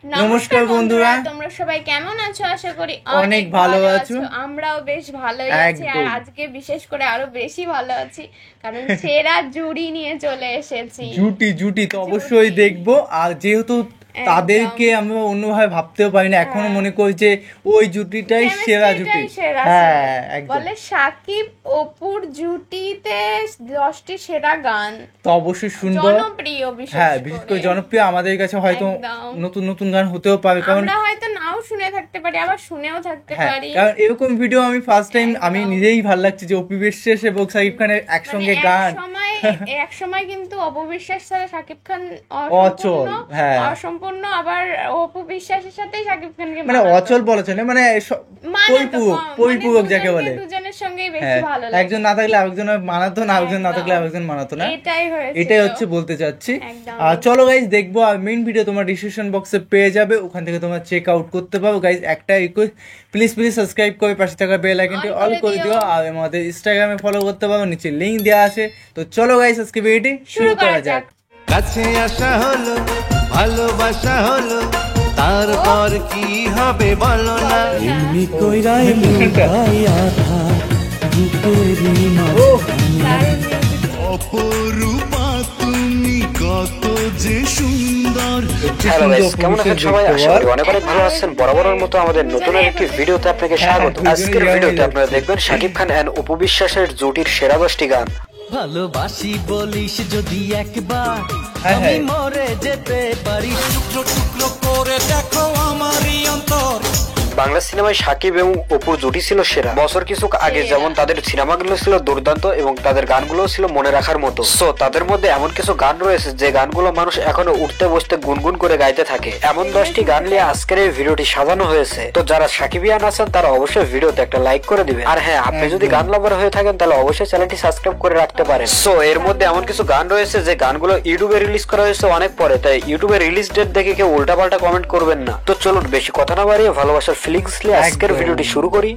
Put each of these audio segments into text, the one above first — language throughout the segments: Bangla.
নমস্কার বন্ধুরা, তোমরা সবাই কেমন আছো? আশা করি অনেক ভালো আছো। আমরাও বেশ ভালোই আছি, আর আজকে বিশেষ করে আরো বেশি ভালো আছি কারণ সেরা জুড়ি নিয়ে চলে এসেছি। জুটি তো অবশ্যই দেখবো। আর যেহেতু তাদেরকে আমরা অন্যভাবে ভাবতেও পারি না, এখনো মনে করি যে ওই জুটিটাই সেরা জুটি। হ্যাঁ, বলে সাকিব অপুর জুটিতে 10টি সেরা গান তো অবশ্যই শুনবো। জনপ্রিয়, বিশেষ করে জনপ্রিয়। আমাদের কাছে হয়তো নতুন নতুন গান হতেও পারে, কারণ আমরা হয়তো নাও শুনে থাকতে পারি, আবার শুনেও থাকতে পারি। কারণ এরকম ভিডিও আমি ফার্স্ট টাইম, আমি নিজেই ভালো লাগছে যে অপু বিশ্বাস এবং শাকিব খানের একসঙ্গে গান। এক সময় কিন্তু অপু বিশ্বাস ছাড়া শাকিব খান অচল, অসম্পূর্ণ, আবার অপু বিশ্বাসের সাথে শাকিব খানকে মানে অচল বলেছে না, মানে পরিপূরক যাকে বলে, দুজনের সঙ্গেই বেশি ভালো লাগে। একজন না থাকলে আরেকজন মানাতো না, আরেকজন না থাকলে আরেকজন মানাতো না, এটাই হচ্ছে বলতে চাচ্ছি। আর চলো গাইজ দেখবো, আর মেইন ভিডিও তোমার ডিসক্রিপশন বক্সে পেয়ে যাবে, ওখান থেকে তোমরা চেক আউট করতে পারো। গাইজ একটা রিকোয়েস্ট, প্লিজ সাবস্ক্রাইব করে পাশে থাকা বেল আইকনটি অল করে দিও, আর আমাদের ইনস্টাগ্রামে ফলো করতে পারো, নিচে লিংক দেওয়া আছে। তো চলো গাইজ আজকে ভিডিওটি শুরু করা যাক। কাছে আসা হলো, ভালোবাসা হলো, তারপর কি হবে বলো না। এমনি কইরাই লুকাইয়া থাক বুকেরই মাঝখানে। অপরূপা তুমি কত যে সুন্দর। হ্যালো গাইস, কেমন আছেন সবাই? আশা করি অনেক ভালো আছেন। বরাবরের মতো আমাদের নতুন একটি ভিডিওতে আপনাকে স্বাগত। আজকের ভিডিওতে আপনারা দেখবেন শাকিব খান এন্ড অপু বিশ্বাসের জুটির সেরা 10টি গান। ভালোবাসি বলিস যদি একবার, আমি মরে যেতে পারি। টুকরো টুকরো করে দেখো আমারই অন্তর। বাংলা সিনেমায় শাকিব এবং অপু জুটি ছিল সেরা। বছর কিছু আগে যেমন তাদের সিনেমাগুলো ছিল দুর্দান্ত এবং তাদের গানগুলো ছিল মনে রাখার মতো। সো তাদের মধ্যে এমন কিছু গান রয়েছে যে গানগুলো মানুষ এখনো উঠতে বসতে গুনগুন করে গাইতে থাকে। এমন 10টি গান নিয়ে আজকের এই ভিডিওটি সাজানো হয়েছে। তো যারা সাকিবিয়ান আছেন তারা অবশ্যই ভিডিওতে একটা লাইক করে দিবেন। আর হ্যাঁ, আপনি যদি গান লাভার হয়ে থাকেন তাহলে অবশ্যই চ্যানেলটি সাবস্ক্রাইব করে রাখতে পারেন। সো এর মধ্যে এমন কিছু গান রয়েছে যে গানগুলো ইউটিউবে রিলিজ করা হয়েছে অনেক পরে, তাই ইউটিউবে রিলিজ ডেট দেখে কেউ উল্টাপাল্টা কমেন্ট করবেন না। তো চলুন বেশি কথা না বাড়িয়ে ভালোবাসার ফিলিংস নিয়ে আজকের ভিডিওটি শুরু করি।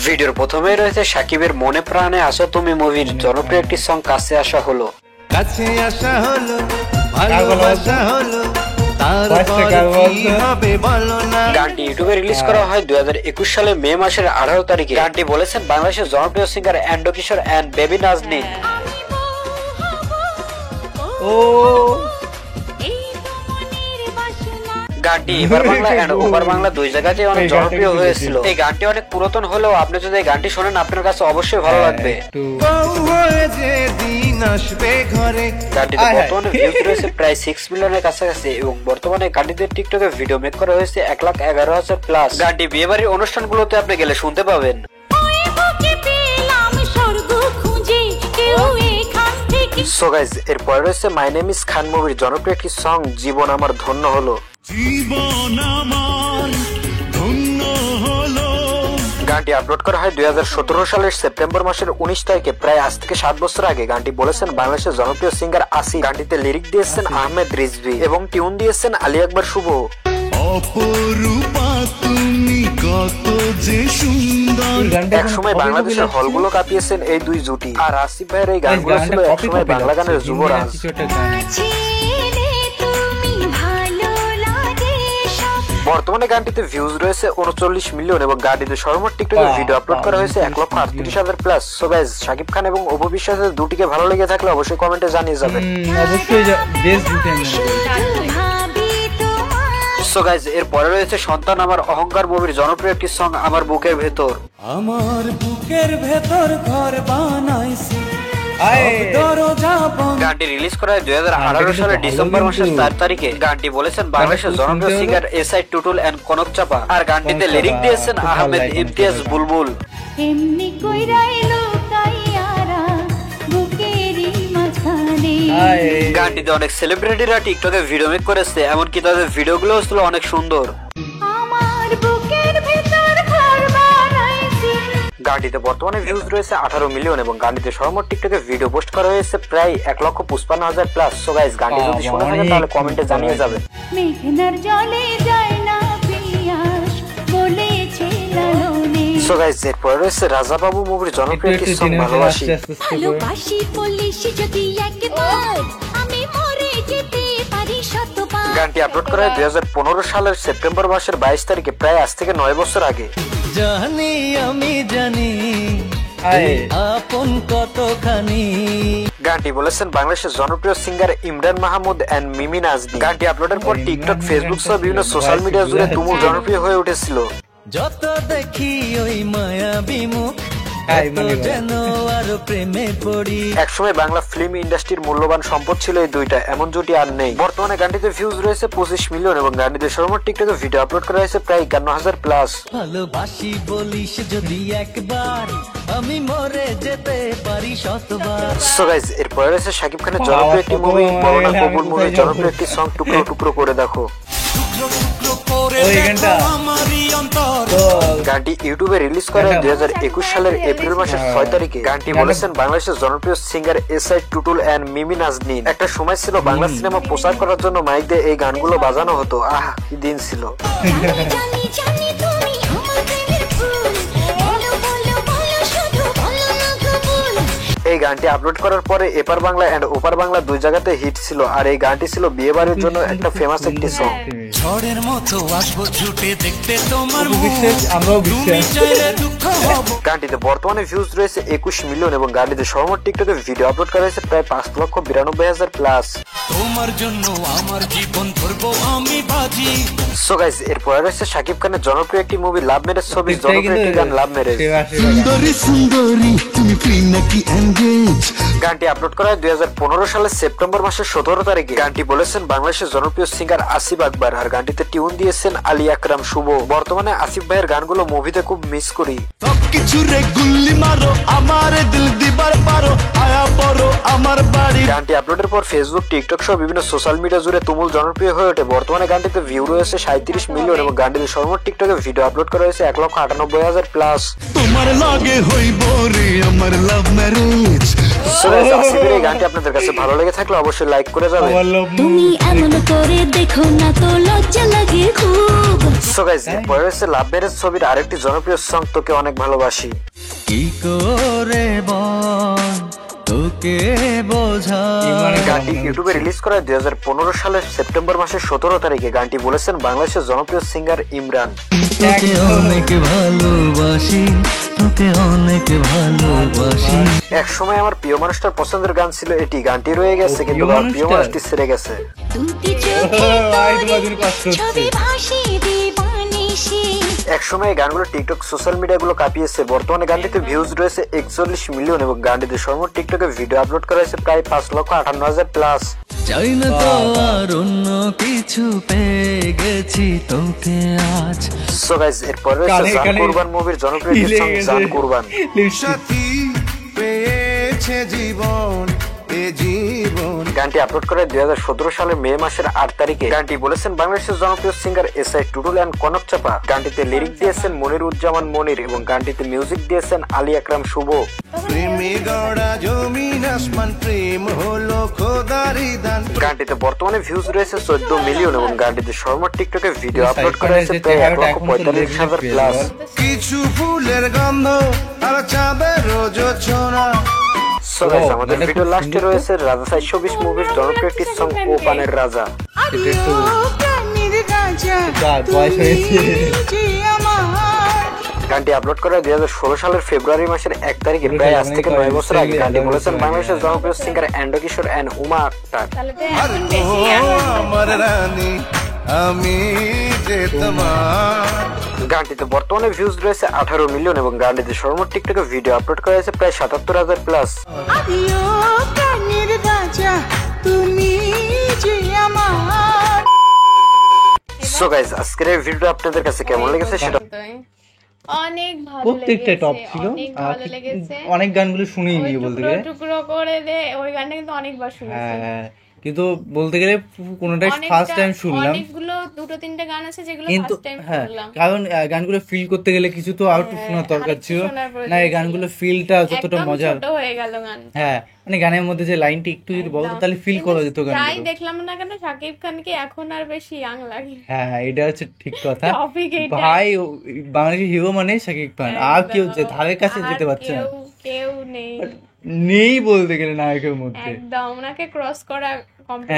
ভিডিওর প্রথমেই রয়েছে সাকিবের মনে প্রাণে আসো তুমি মুভির জনপ্রিয় একটি সং কাছে আসা হলো। কাছে আসা হলো, ভালোবাসা হলো, তারপর কি হবে বলো না। গানটি ইউটিউবে রিলিজ করা হয় 2021 সালে মে মাসের 18 তারিখে। গানটি বলেছেন বাংলাদেশের জনপ্রিয় singer Andrew Kishore and Baby Naznin. গানটি এবার বাংলা এন্ড ওভার বাংলা দুই জায়গাতে অনেক জনপ্রিয় হয়েছিল। এই গানটি অনেক পুরাতন হলেও আপনি যদি এই গানটি শোনেন আপনার কাছে অবশ্যই ভালো লাগবে। গানটিতে বর্তমানে ভিউজ রয়েছে প্রায় 6 মিলিয়নের কাছাকাছি এবং বর্তমানে গানটিতে টিকটকে ভিডিও মেক করা হয়েছে 1,11,000 প্লাস। গানটি বিয়েবাড়ির অনুষ্ঠানগুলোতে আপনি গেলে শুনতে পাবেন। সো গাইস, এরপরে রয়েছে মাই নেম ইজ খান মুভির জনপ্রিয় একটি সং জীবন আমার ধন্য হলো। জীবন আমার ধন্য হলো। গানটি আপলোড করা হয় 2017 সালের সেপ্টেম্বর মাসের 19 তারিখে, প্রায় আজ থেকে 7 বছর আগে। গানটি বলেছেন বাংলাদেশের জনপ্রিয় সিঙ্গার আসি। গানটিতে লিরিক দিয়েছেন আহমেদ রিজভী এবং টিউন দিয়েছেন আলী আকবর শুভ। অপরূপা তুমি কত যে সুন্দর। একসময় বাংলাদেশের হলগুলো কাঁপিয়েছেন এই দুই জুটি। আর আসিফ ভাইয়ের এই গানগুলো ছিল একসময় বাংলা গানের যুবরাজ। বর্তমানে গানটিতে ভিউজ রয়েছে 39 মিলিয়ন এবং গানটিতে সর্বমোট টিকটকে ভিডিও আপলোড করা হয়েছে 1,38,000 plus. So guys, Shakib Khan এবং অপু বিশ্বাসের দুটিকে ভালো লেগে থাকলে অবশ্যই কমেন্টে জানিয়ে যাবেন। সো গাইস, এর পরে রয়েছে সন্তান আমার অহংকার মুভির জনপ্রিয় একটি সং আমার বুকের ভেতর। আমার বুকের ভেতর ঘর বানাইছি। গানটি রিলিজ করা হয় 2018 সালের ডিসেম্বর মাসের 4 তারিখে। গানটি বলেছেন বাংলাদেশের জনপ্রিয় singer S I Tutul and Konok Chapa. আর গানটিতে লিরিক দিয়েছেন আহমেদ ইমতিয়াজ বুলবুল। গানটিতে অনেক সেলিব্রিটিরা টিকটকে ভিডিও মেক করেছে, এমনকি তাদের ভিডিওগুলো ছিল অনেক সুন্দর। গানটিতে বর্তমানে ভিউজ রয়েছে 18 মিলিয়ন এবং গানটিতে সর্বমোট টিকটকে ভিডিও পোস্ট করা হয়েছে প্রায় 1,55,000 প্লাস। সো গাইস, গানটি যদি শুনে থাকেন তাহলে কমেন্টে জানিয়ে যাবেন। সো গাইস, এরপরে রয়েছে রাজা বাবু মুভির জনপ্রিয় একটি সং ভালোবাসি। গানটি আপলোড করা হয় 2015 সালের সেপ্টেম্বর মাসের 22 তারিখে, প্রায় আজ থেকে 9 বছর আগে। জানি আমি জানি আপন কতখানি। গানটি বলেছেন বাংলাদেশের জনপ্রিয় সিঙ্গার ইমরান মাহমুদ এন্ড মিমি নাজনী। গানটি আপলোডের পর টিকটক, ফেসবুক সহ বিভিন্ন সোশ্যাল মিডিয়া জুড়ে তুমুল জনপ্রিয় হয়ে উঠেছিল। যত দেখি ওই মায়াবী মুখ যেন আরো প্রেমে পড়ি। একসময় বাংলা ফিল্ম ইন্ডাস্ট্রির মূল্যবান সম্পদ ছিল এই দুইটা, এমন জুটি আর নেই। বর্তমানে গানটিতে ভিউজ রয়েছে 25 মিলিয়ন এবং গানটিতে সর্বমোট টিকটকে ভিডিও আপলোড করা হয়েছে প্রায় 51,000 প্লাস। ভালোবাসি বলিস যদি একবার, আমি মরে যেতে পারি শতবার। সো গাইস, এরপরে রয়েছে শাকিব খানের জনপ্রিয় একটি মুভি বড়না কবুল মুভির জনপ্রিয় একটি সং টুকরো টুকরো করে দেখো। গানটি ইউটিউবে রিলিজ করা হয় 2021 সালের এপ্রিল মাসের 6 তারিখে। গানটি বলেছেন বাংলাদেশের জনপ্রিয় সিঙ্গার এসআই টুটুল এন্ড মিমি নাজনী। একটা সময় ছিল বাংলা সিনেমা প্রচার করার জন্য মাইক দিয়ে এই গানগুলো বাজানো হতো। আহ, কি দিন ছিল। এই গানটি আপলোড করার পরে এপার বাংলা এন্ড ওপার বাংলা দুই জায়গাতে হিট ছিল, আর এই গানটি ছিল বিয়ে বাড়ির জন্য একটা ফেমাস একটি সং। ঝড়ের মতো আসবো ছুটে দেখতে তোমার গানটিতে বর্তমানে ভিউজ রয়েছে 21 মিলিয়ন এবং গানটিতে সর্বমোট টিকটকে ভিডিও আপলোড করা হয়েছে প্রায় 5,92,000 প্লাস। তোমার জন্য আমার জীবন ধরবো আমি বাজি। সো গাইস, এরপরে রয়েছে শাকিব খানের জনপ্রিয় একটি মুভি লাভ ম্যারেজ ছবির জনপ্রিয় একটি গান লাভ ম্যারেজ। সুন্দরী সুন্দরী তুমি ফ্রি নাকি এনগেজ। গানটি আপলোড করা হয় 2015 সালের সেপ্টেম্বর মাসের 17 তারিখে। গানটি বলেছেন বাংলাদেশের জনপ্রিয় সিঙ্গার আসিফ আকবর, আর গানটিতে টিউন দিয়েছেন আলী আকরাম শুভ। বর্তমানে আসিফ ভাইয়ের গানগুলো মুভিতে খুব মিস করি। সবকিছু রে গুল্লি মারো আমার দিল দিবার পারো আয়া পড়ো আমার বাড়ি। গানটি আপলোডের পর ফেসবুক, টিকটক সহ বিভিন্ন সোশ্যাল মিডিয়া জুড়ে তুমুল জনপ্রিয় হয়ে ওঠে। বর্তমানে গানটিতে ভিউ রয়েছে 37 মিলিয়ন এবং গানটিতে সর্বমোট টিকটকে ভিডিও আপলোড করা হয়েছে 1,98,000 প্লাস। তোমার লাগে হইব রে আমার লাভ ম্যারেজ। আসিফের এই গানটি আপনাদের কাছে ভালো লেগে থাকলে অবশ্যই লাইক করে যাবেন। তুমি এমন করে দেখো না তো লজ্জা লাগে খুব। সো গাইস, এরপরে রয়েছে লাভ ম্যারেজ ছবির আরেকটি জনপ্রিয় সং তোকে অনেক ভালোবাসি। কি করে বল তোকে বোঝাই। গানটি ইউটিউবে রিলিজ করা হয় 2015 সালের সেপ্টেম্বর মাসের 17 তারিখে। গানটি বলেছেন বাংলাদেশের জনপ্রিয় সিঙ্গার ইমরান। তোকে অনেক ভালোবাসি, তোকে অনেক ভালোবাসি। এক সময় আমার প্রিয় মানুষটার পছন্দের গান ছিল এটি। গানটি রয়ে গেছে কিন্তু আমার প্রিয় মানুষটি ছেড়ে গেছে। এক সময় গানগুলো টিকটক, সোশ্যাল মিডিয়া গুলো কাঁপিয়েছে। বর্তমানে গানটিতে ভিউজ রয়েছে 41 মিলিয়ন এবং গানটিতে সর্বমোট টিকটকে ভিডিও আপলোড করা হয়েছে প্রায় 5,58,000 প্লাস। চাই না তো আর অন্য কিছু, পেয়ে গেছি তোকে আজ। সো গাইস, এরপর রয়েছে জান কুরবান মুভির জনপ্রিয় একটি সং জান কুরবান। সাথী পেয়েছে জীবন এ জীবন। গানটি আপলোড করে 2017 সালের মে মাসের 8 তারিখে। গানটি বলেছেন বাংলাদেশের জনপ্রিয় singer S I Tutul and Konok Chapa. গানটিতে লিরিক দিয়েছেন মনিরুজ্জামান মনির এবং গানটিতে মিউজিক দিয়েছেন আলী আকরাম শুভ। প্রেমে গড়া জমিন আসমান প্রেম হলো খোদারি দান। গানটিতে বর্তমানে ভিউজ রয়েছে 14 মিলিয়ন এবং গানটিতে সর্বমোট টিকটকে ভিডিও আপলোড করা হয়েছে প্রায় 1,45,000 প্লাস। কিছু ফুলের গন্ধ আর চাঁদের রোজ ছোনা। সো গাইস, আমাদের ভিডিও লাস্টে রয়েছে রাজা 420 মুভির জনপ্রিয় একটি সং ও পানের রাজা। এটা একটু বয়স হয়েছে। গানটি আপলোড করা 2016 সালের ফেব্রুয়ারি মাসের 1 তারিখে, প্রায় আজ থেকে 9 বছর আগে। গানটি বলেছেন বাংলাদেশের জনপ্রিয় singer Andrew Kishore and Uma Akter. তাহলে তো এখন বেশি আমার রানী আমি যে তোমার। গানটিতে বর্তমানে ভিউজ রয়েছে 18 মিলিয়ন এবং গানটিতে সর্বমোট টিকটকে ভিডিও আপলোড করা হয়েছে প্রায় 77,000 প্লাস। সো গাইস, আজকের এই ভিডিওটা আপনাদের কাছে কেমন লেগেছে সেটা অনেক ভালো প্রত্যেকটা লেগেছে, টপ ছিল। অনেক ভালো লেগেছে। অনেক গানগুলো শুনেই ওই নি বলতে টুকরো গেলে। টুকরো করে দে, ওই গানটা কিন্তু অনেকবার শুনেছি। হ্যাঁ, কিন্তু বলতে গেলে কোনোটাই ফার্স্ট টাইম শুনলাম। অনেকগুলো দুটো তিনটে গান আছে যেগুলো কিন্তু ফার্স্ট টাইম হ্যাঁ, শুনলাম। কারণ গানগুলো ফিল করতে গেলে কিছু তো আউট শোনার দরকার আরেকটু ছিল শোনার প্রয়োজন না। এই ছিল। গানগুলো ফিলটা যতটা একদম মজার, ছোট হয়ে গেল গান। হ্যাঁ, মানে গানের মধ্যে যে লাইনটা একটু যদি বলতো তাহলে ফিল করা যেত প্রায় গানগুলো। দেখলাম না কেন শাকিব খানকে এখন আর বেশি ইয়াং লাগে। হ্যাঁ, এটা হচ্ছে ঠিক কথা Topic এইটা। ভাই। বাংলাদেশের হিরো মানে শাকিব খান, আর কেউ ধারের কাছে আর যেতে পারছে না। কেউ নেই, নেই বলতে গেলে নায়কের মধ্যে। একদম ওনাকে ক্রস করা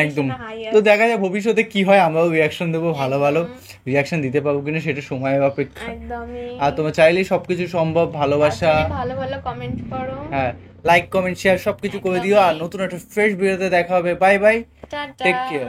একদম। কম্পিটিশন হাই তো দেখা যায় ভবিষ্যতে কি হয়, আমরাও রিয়াকশন দেবো, ভালো ভালো রিয়াকশন দিতে পারবো কিনা সেটা সময়ের অপেক্ষা। একদমই। আর তোমার চাইলেই সবকিছু সম্ভব, ভালোবাসা, ভালো ভালো কমেন্ট করো, হ্যাঁ লাইক কমেন্ট শেয়ার সবকিছু করে দিও। আর নতুন একটা ফ্রেশ ভিডিওতে দেখা হবে। বাই বাই, টাটা। Take care.